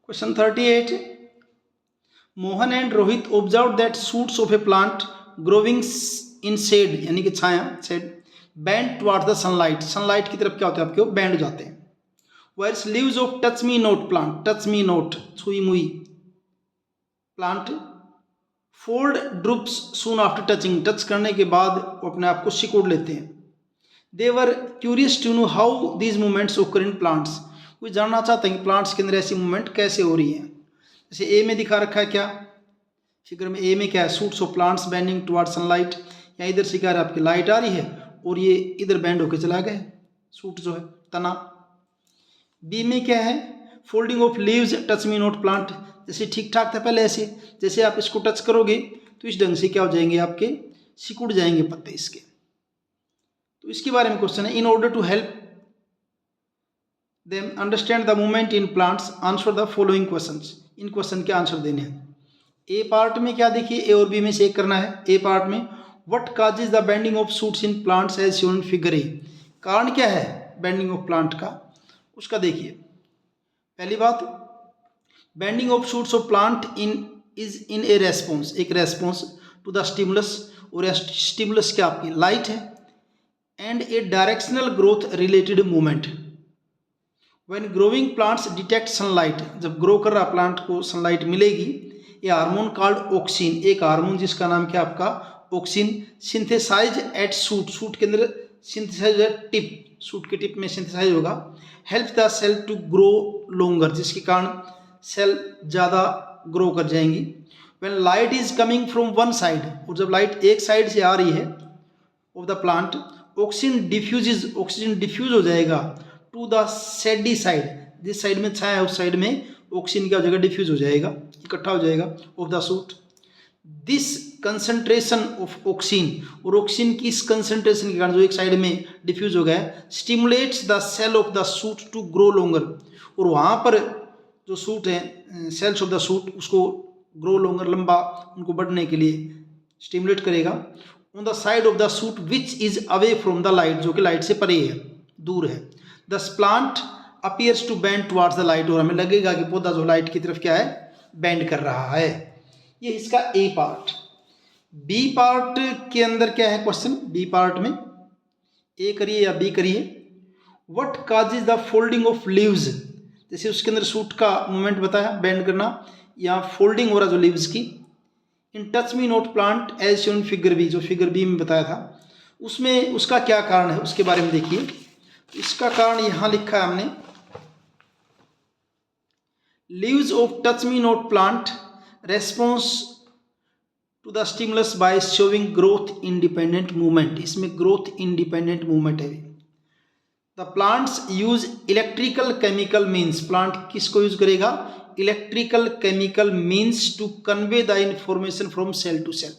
Question 38, Mohan and Rohit observe that shoots of a plant growing in shade यानी कि छाया shade bend towards the sunlight, sunlight की तरफ क्या होता है आपके वो बैंड हो जाते हैं। Whereas leaves of touch me not plant, touch me not छुई मुई plant fold droops soon after touching, touch करने के बाद वो अपने आप को सिकोड़ लेते हैं। They were curious to know how these movements occur in plants, वो जानना चाहते हैं कि प्लांट्स के अंदर ऐसी मूवमेंट कैसे हो रही हैं। जैसे ए में दिखा रखा है क्या, फिगर में ए में क्या है, suits of plants bending toward sunlight, या इधर से क्या है आपकी लाइट आ रही है और ये इधर बैंड होकर चला गया सूट जो है तना। बी में क्या है, folding of leaves touch me not plant, जैसे ठीक ठाक था पहले ऐसे, जैसे आप इसको टच करोगे तो इस ढंग से क्या हो जाएंगे आपके सिकुड़ जाएंगे पत्ते इसके। तो इसके बारे में क्वेश्चन है, in order to help them understand the movement in plants answer the following questions, इन क्वेश्चन के आंसर देने हैं। ए पार्ट में क्या देखिए, ए और बी में से एक करना है। ए पार्ट में what causes the bending of shoots in plants as shown in figure A, कारण क्या है बेंडिंग ऑफ प्लांट का उसका देखिए। पहली बात, bending of shoots of plant is in a response, एक रेस्पॉन्स टू द स्टिमुलस, और स्टिमुलस क्या आपकी लाइट है, and a directional growth related movement. When growing plants detect sunlight, जब ग्रो कर रहा प्लांट को सनलाइट मिलेगी, ये हार्मोन कॉल्ड ऑक्सिन, एक हार्मोन जिसका नाम क्या आपका auxin, synthesise at shoot, shoot के अंदर सिंथेसाइज है टिप, सूट के टिप में सिंथेसाइज होगा, help the cell to grow longer, जिसके कारण सेल ज़्यादा ग्रो कर जाएंगी। When light is coming from one side, और जब लाइट एक साइड से आ रही है of the plant, oxygen diffuse, oxygen diffuse हो जाएगा टू द शेडी साइड, जिस साइड में छाया है उस साइड में ऑक्सीजन क्या हो जाएगा डिफ्यूज हो जाएगा, इकट्ठा हो जाएगा of the suit. This concentration of oxygen, और ऑक्सीजन की इस कंसंट्रेशन के कारण जो एक साइड में डिफ्यूज हो गया है, stimulates the cell of the shoot to grow longer, और वहाँ पर जो सूट है सेल्स ऑफ द सूट उसको ग्रो लॉन्गर लंबा उनको बढ़ने के लिए स्टिमुलेट करेगा। On the side of the shoot which is away from the light, जो कि लाइट से परे है दूर है। Thus plant appears to bend towards the light, और हमें लगेगा कि पौधा जो लाइट की तरफ क्या है बेंड कर रहा है। ये इसका ए पार्ट। बी पार्ट के अंदर क्या है क्वेश्चन, बी पार्ट में ए करिए या बी करिए। What causes the folding of leaves, जैसे उसके अंदर सूट का मूवमेंट बताया बेंड करना, या फोल्डिंग हो रहा जो लीव्स की, in touch me not plant as shown figure B, जो फिगर बी में बताया था उसमें उसका क्या कारण है उसके बारे में देखिए। इसका कारण यहाँ लिखा है हमने, leaves of touch me not plant response to the stimulus by showing growth independent movement, इसमें ग्रोथ इंडिपेंडेंट मूवमेंट है। The plants use electrical chemical means, plant किसको यूज करेगा, electrical chemical means to convey the information from cell to cell,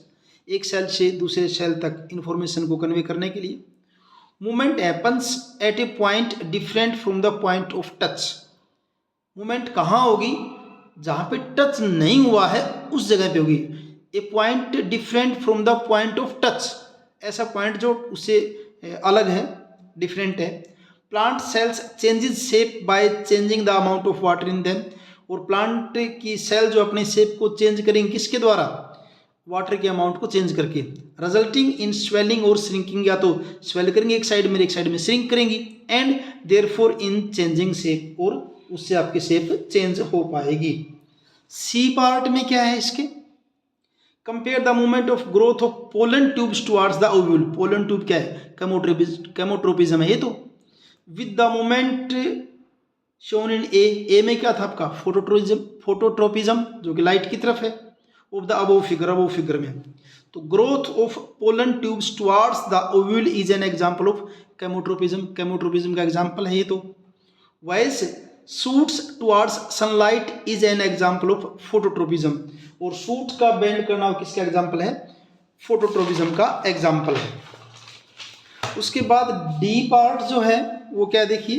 एक cell से दूसरे cell तक information को convey करने के लिए। Movement happens at A point different from the point of touch, movement कहाँ होगी, जहाँ पे टच नहीं हुआ है उस जगह पे होगी। A point different from the point of touch, ऐसा पॉइंट जो उससे अलग है डिफरेंट है। Plant cells changes shape by changing the amount of water in them, और प्लांट की सेल जो अपने शेप को चेंज करेंगे किसके द्वारा, वाटर के अमाउंट को चेंज करके। रिजल्टिंग इन स्वेलिंग और श्रिंकिंग, या तो स्वेल करेंगे एक साइड में श्रिंक करेंगी, and therefore in changing shape, और उससे आपकी शेप चेंज हो पाएगी। सी पार्ट में क्या है इसके, compare the movement of growth of pollen tubes towards the ovule, pollen tube क्या है केमोट्रोपिज्म है ये तो, with the movement shown in A में क्या था आपका फोटोट्रोपिज्म जो कि लाइट की तरफ है, ऑफ द अबोव फिगर में। तो growth of pollen tubes towards the ovule is an example of केमोट्रोपिज्म का एग्जांपल है ये तो। Vice suits towards sunlight is an example of phototropism, और सूट का बेंड करना किसका एग्जांपल है, फोटोट्रोपिज्म का एग्जांपल है। उसके बाद डी पार्ट जो है वो क्या देखिए,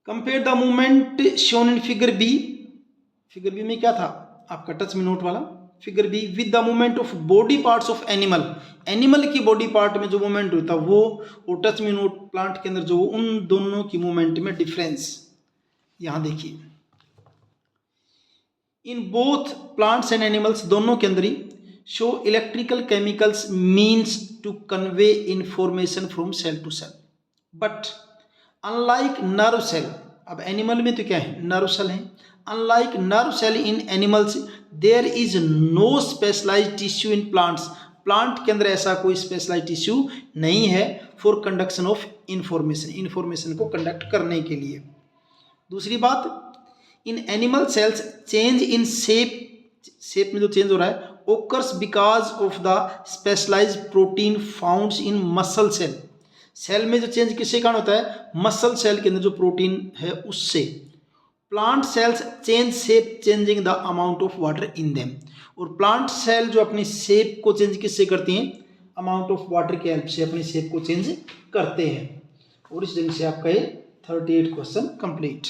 compare the movement shown in figure B में क्या था आपका टच मी नोट वाला figure B, with the movement of body parts of animal की बॉडी पार्ट में जो मूवमेंट होता है वो, और टच मी नोट प्लांट के अंदर जो, उन दोनों की मूवमेंट में डिफरेंस यहाँ देखिए, in both plants and animals, दोनों के अंदर ही, show electrical chemicals means to convey information from cell to cell, but unlike nerve cell, अब एनिमल में तो क्या है, नर्व सेल है, unlike nerve cell in animals there is no specialised tissue in plants, plant के अंदर ऐसा कोई स्पेशलाइज्ड टिश्यू नहीं है for conduction of information, information को कंडक्ट करने के लिए। दूसरी बात, इन animal cells change in shape, shape में जो चेंज हो रहा है occurs because of the specialised protein founds in muscle cell, cell में जो चेंज किससे कारण होता है, मसल सेल के अंदर जो प्रोटीन है उससे। Plant cells change shape changing the amount of water in them, और प्लांट सेल जो अपनी शेप को चेंज किससे करती हैं, अमाउंट ऑफ वाटर के हेल्प से अपनी शेप को चेंज करते हैं। और इस ढंग से आपका ये 38 क्वेश्चन कंप्लीट।